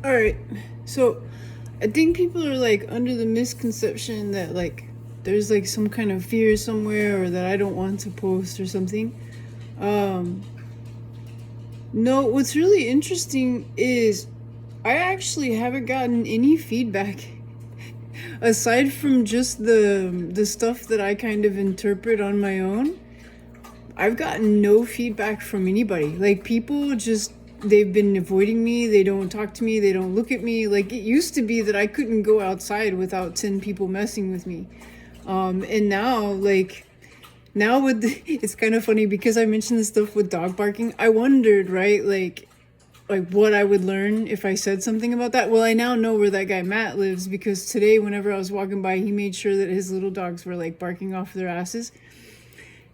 All right. So I think people are like under the misconception that like there's like some kind of fear somewhere or that I don't want to post or something. Um no, what's really interesting is I actually haven't gotten any feedback aside from just the stuff that I kind of interpret on my own. I've gotten no feedback from anybody. Like people just they've been avoiding me. They don't talk to me. They don't look at me. Like it used to be that I couldn't go outside without 10 people messing with me. And now now with it's kind of funny because I mentioned this stuff with dog barking. I wondered, right? Like what I would learn if I said something about that. Well, I now know where that guy Matt lives because today whenever I was walking by, he made sure that his little dogs were like barking off their asses.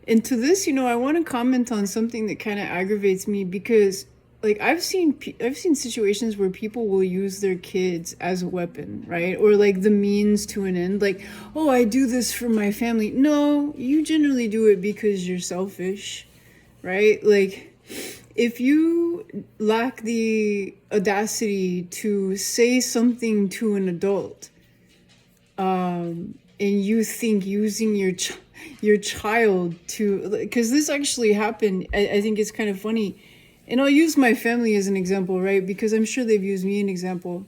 And to this, I want to comment on something that kind of aggravates me because like I've seen situations where people will use their kids as a weapon, right? Or like the means to an end. Like, "Oh, I do this for my family." No, you generally do it because you're selfish, right? Like if you lack the audacity to say something to an adult, and you think using your child to, because this actually happened. I think it's kind of funny, and I'll use my family as an example, right? Because I'm sure they've used me an example.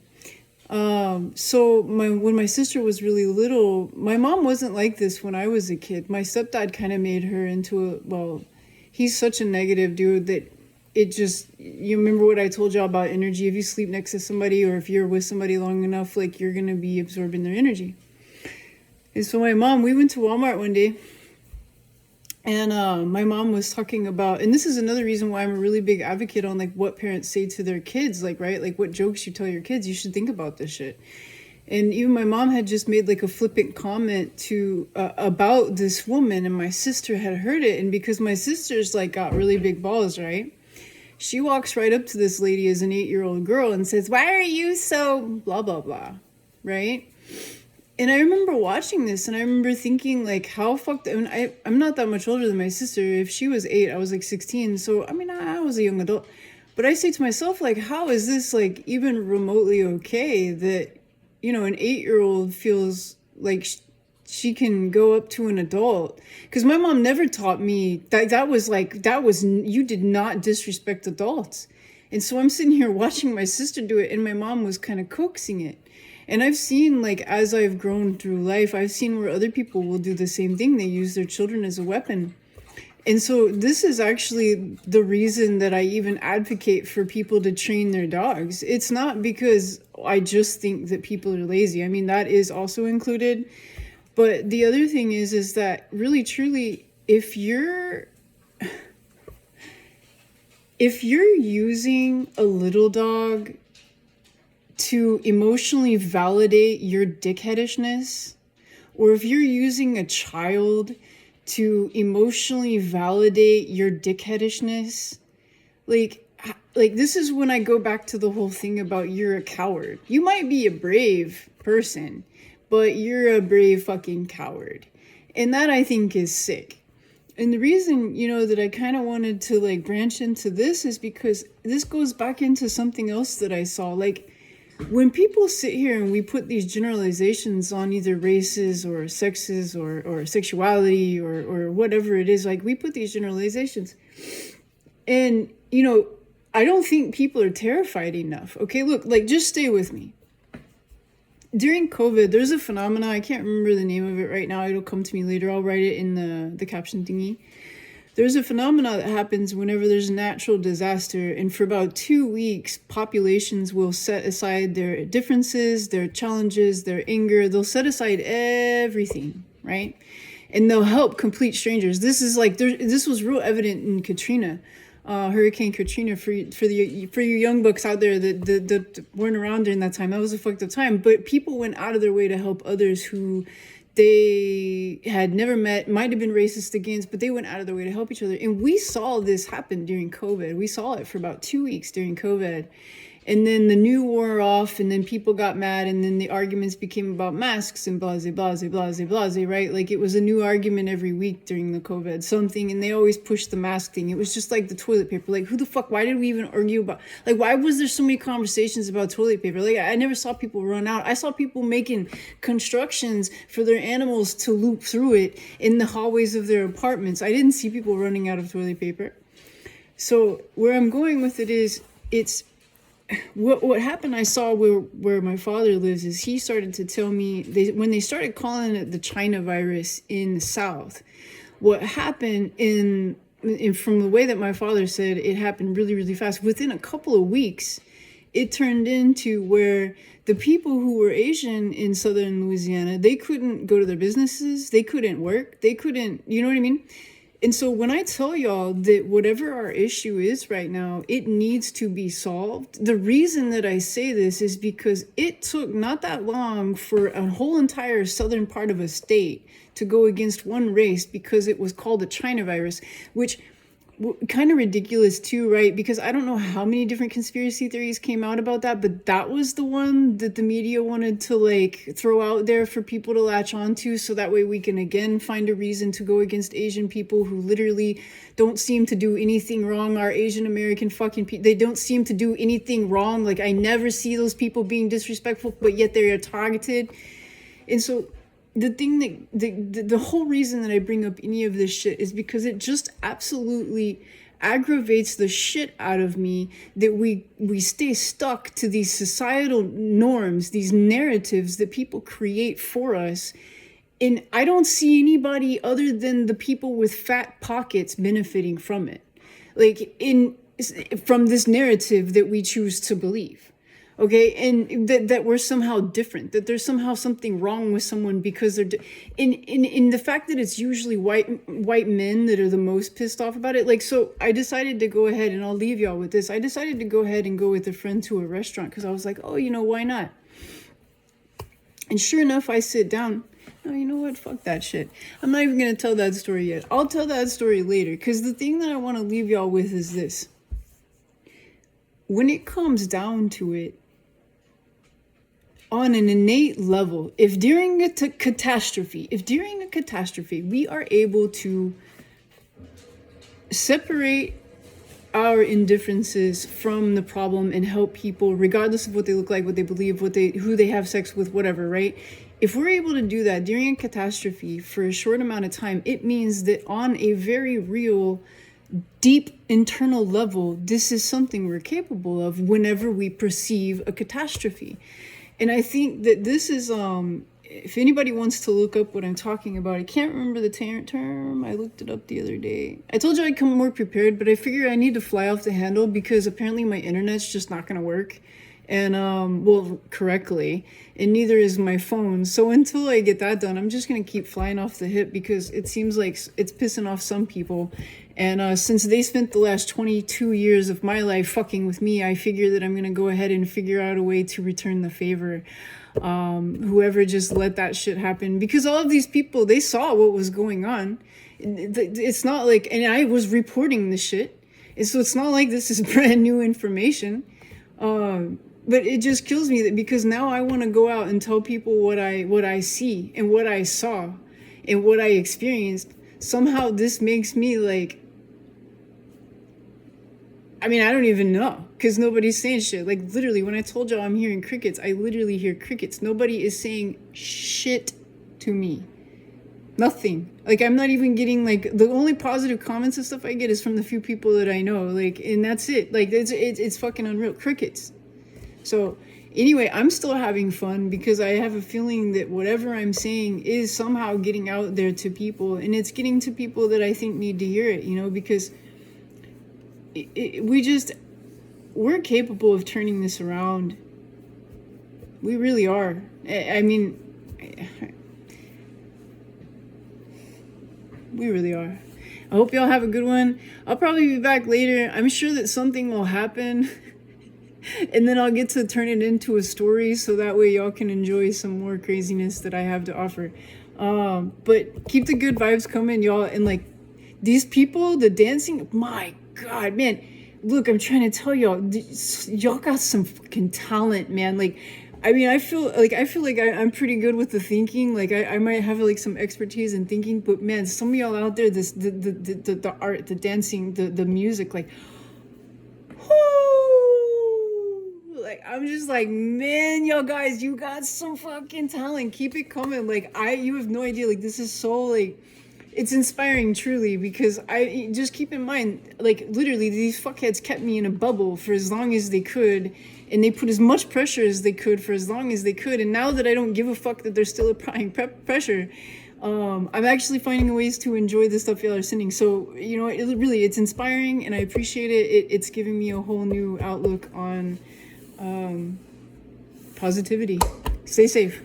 So when my sister was really little, my mom wasn't like this when I was a kid. My stepdad kind of made her into he's such a negative dude that it just, you remember what I told y'all about energy? If you sleep next to somebody or if you're with somebody long enough, like you're gonna be absorbing their energy. And so we went to Walmart one day, and my mom was talking about, and this is another reason why I'm a really big advocate on like what parents say to their kids, like, right? Like what jokes you tell your kids, you should think about this shit. And even my mom had just made like a flippant comment to about this woman, and my sister had heard it. And because my sister's like got really big balls, right? She walks right up to this lady as an 8-year-old girl and says, "Why are you so blah, blah, blah," right? And I remember watching this and I remember thinking like how fucked, I mean, I'm not that much older than my sister. If she was 8, I was like 16. So, I mean, I was a young adult. But I say to myself, like, how is this like even remotely okay that, an 8-year-old feels like she can go up to an adult? Because my mom never taught me you did not disrespect adults. And so I'm sitting here watching my sister do it and my mom was kind of coaxing it. And I've seen, like, as I've grown through life, I've seen where other people will do the same thing. They use their children as a weapon. And so this is actually the reason that I even advocate for people to train their dogs. It's not because I just think that people are lazy. I mean, that is also included. But the other thing is that really, truly, if you're using a little dog to emotionally validate your dickheadishness, or if you're using a child to emotionally validate your dickheadishness, like this is when I go back to the whole thing about you're a coward. You might be a brave person, but you're a brave fucking coward. And that I think is sick. And the reason, that I kind of wanted to like branch into this is because this goes back into something else that I saw. Like, when people sit here and we put these generalizations on either races or sexes or sexuality or whatever it is, like we put these generalizations and, I don't think people are terrified enough. Okay, look, like just stay with me. During COVID, there's a phenomena, I can't remember the name of it right now. It'll come to me later. I'll write it in the caption thingy. There's a phenomena that happens whenever there's a natural disaster, and for about 2 weeks, populations will set aside their differences, their challenges, their anger. They'll set aside everything, right? And they'll help complete strangers. This is like, this was real evident in Katrina, Hurricane Katrina. For you young bucks out there that weren't around during that time, that was a fucked up time. But people went out of their way to help others who they had never met, might have been racist against, but they went out of their way to help each other. And we saw this happen during COVID. We saw it for about 2 weeks during COVID. And then the new wore off, and then people got mad, and then the arguments became about masks and blase, blase, blase, blase, right? Like it was a new argument every week during the COVID something, and they always pushed the mask thing. It was just like the toilet paper. Like, who the fuck, why did we even argue about, like, why was there so many conversations about toilet paper? Like, I never saw people run out. I saw people making constructions for their animals to loop through it in the hallways of their apartments. I didn't see people running out of toilet paper. So where I'm going with it is, it's, what happened, I saw where my father lives, is he started to tell me, when they started calling it the China virus in the South, what happened from the way that my father said, it happened really, really fast. Within a couple of weeks, it turned into where the people who were Asian in southern Louisiana, they couldn't go to their businesses, they couldn't work, they couldn't, you know what I mean? And so when I tell y'all that whatever our issue is right now, it needs to be solved, the reason that I say this is because it took not that long for a whole entire southern part of a state to go against one race because it was called the China virus, which kind of ridiculous too, right? Because I don't know how many different conspiracy theories came out about that, but that was the one that the media wanted to like throw out there for people to latch onto, so that way we can again find a reason to go against Asian people who literally don't seem to do anything wrong. Our Asian American fucking people, they don't seem to do anything wrong. Like, I never see those people being disrespectful, but yet they are targeted. And so the thing that the whole reason that I bring up any of this shit is because it just absolutely aggravates the shit out of me that we stay stuck to these societal norms, these narratives that people create for us. And I don't see anybody other than the people with fat pockets benefiting from it. Like, from this narrative that we choose to believe. Okay, and that we're somehow different, that there's somehow something wrong with someone because they're in the fact that it's usually white men that are the most pissed off about it. Like, so I decided to go ahead, and I'll leave y'all with this. I decided to go ahead and go with a friend to a restaurant because I was like, oh, you know, why not? And sure enough, I sit down. Oh, you know what? Fuck that shit. I'm not even gonna tell that story yet. I'll tell that story later, because the thing that I want to leave y'all with is this. When it comes down to it, on an innate level, if during a catastrophe we are able to separate our indifferences from the problem and help people regardless of what they look like, what they believe, who they have sex with, whatever, right? If we're able to do that during a catastrophe for a short amount of time, it means that on a very real, deep internal level, this is something we're capable of whenever we perceive a catastrophe. And I think that this is, if anybody wants to look up what I'm talking about, I can't remember the term. I looked it up the other day. I told you I'd come more prepared, but I figure I need to fly off the handle because apparently my internet's just not going to work. And, well, correctly. And neither is my phone. So until I get that done, I'm just going to keep flying off the hip because it seems like it's pissing off some people. And since they spent the last 22 years of my life fucking with me, I figure that I'm going to go ahead and figure out a way to return the favor. Whoever just let that shit happen. Because all of these people, they saw what was going on. It's not like, and I was reporting the shit. And so it's not like this is brand new information. But it just kills me that because now I want to go out and tell people what I see and what I saw and what I experienced. Somehow this makes me like, I mean, I don't even know because nobody's saying shit. Like literally when I told y'all I'm hearing crickets, I literally hear crickets. Nobody is saying shit to me. Nothing. Like I'm not even getting like the only positive comments and stuff I get is from the few people that I know. Like, and that's it. Like it's fucking unreal. Crickets. So anyway, I'm still having fun because I have a feeling that whatever I'm saying is somehow getting out there to people, and it's getting to people that I think need to hear it, you know, because we're capable of turning this around. We really are. I mean, we really are. I hope y'all have a good one. I'll probably be back later. I'm sure that something will happen. And then I'll get to turn it into a story so that way y'all can enjoy some more craziness that I have to offer. But keep the good vibes coming, y'all. And like these people, the dancing, my God, man. look, I'm trying to tell y'all, y'all got some fucking talent, man. Like, I mean, I feel like I'm pretty good with the thinking. Like, I might have like some expertise in thinking, but man, some of y'all out there, this the art, the dancing, the music, like, whoo, like I'm just like, man, y'all guys, you got some fucking talent. Keep it coming. Like, you have no idea. Like, this is so like, it's inspiring truly, because I just keep in mind, like, literally these fuckheads kept me in a bubble for as long as they could, and they put as much pressure as they could for as long as they could, and now that I don't give a fuck that they're still applying pressure, I'm actually finding ways to enjoy the stuff y'all are sending. So, you know, it's inspiring, and I appreciate it. It's giving me a whole new outlook on positivity. Stay safe.